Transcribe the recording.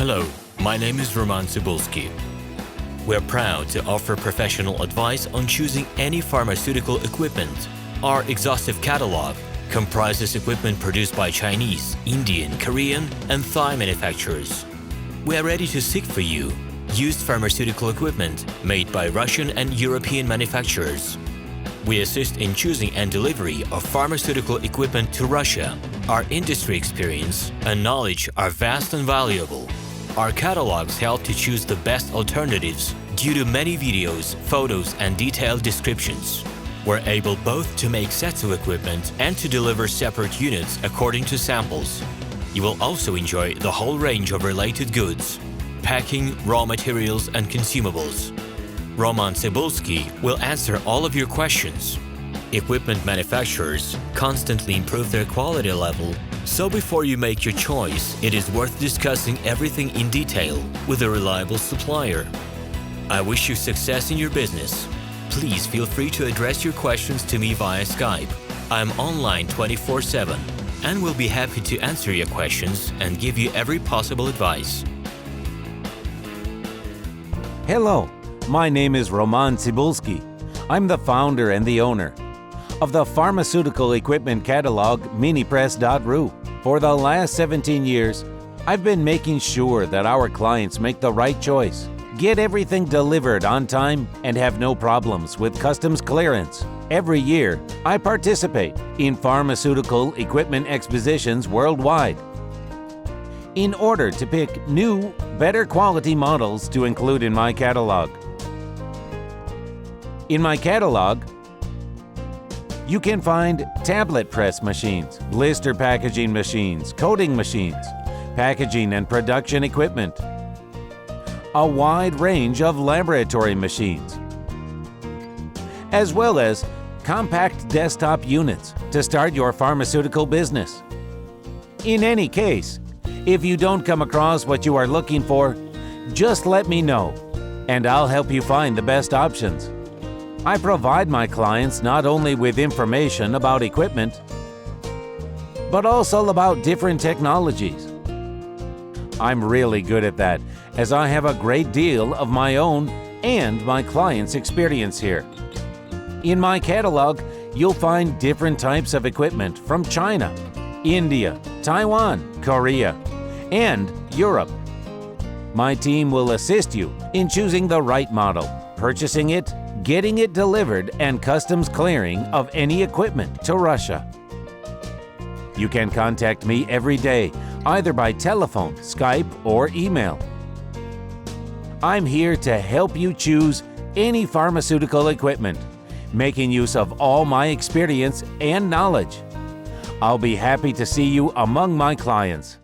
Hello, my name is RomanTsibulsky. We're proud to offer professional advice on choosing any pharmaceutical equipment. Our exhaustive catalog comprises equipment produced by Chinese, Indian, Korean, and Thai manufacturers. We are ready to seek for you used pharmaceutical equipment made by Russian and European manufacturers. We assist in choosing and delivery of pharmaceutical equipment to Russia. Our industry experience and knowledge are vast and valuable. Our catalogs help to choose the best alternatives due to many videos, photos, and detailed descriptions. We're able both to make sets of equipment and to deliver separate units according to samples. You will also enjoy the whole range of related goods, packing, raw materials, and consumables. RomanTsibulsky will answer all of your questions. Equipment manufacturers constantly improve their quality level, so before you make your choice, it is worth discussing everything in detail with a reliable supplier. I wish you success in your business. Please feel free to address your questions to me via Skype. I'm online 24/7 and will be happy to answer your questions and give you every possible advice. Hello, my name is RomanTsibulsky. I'm the founder and the owner of the pharmaceutical equipment catalog Minipress.ru. For the last 17 years, I've been making sure that our clients make the right choice, get everything delivered on time, and have no problems with customs clearance. Every year, I participate in pharmaceutical equipment expositions worldwide in order to pick new, better quality models to include in my catalog. In my catalog, you can find tablet press machines, blister packaging machines, coating machines, packaging and production equipment, a wide range of laboratory machines, as well as compact desktop units to start your pharmaceutical business. In any case, if you don't come across what you are looking for, just let me know, and I'll help you find the best options. I provide my clients not only with information about equipment, but also about different technologies. I'm really good at that, as I have a great deal of my own and my clients' experience here. In my catalog, you'll find different types of equipment from China, India, Taiwan, Korea, and Europe. My team will assist you in choosing the right model, purchasing it, getting it delivered, and customs clearing of any equipment to Russia. You can contact me every day, either by telephone, Skype, or email. I'm here to help you choose any pharmaceutical equipment, making use of all my experience and knowledge. I'll be happy to see you among my clients.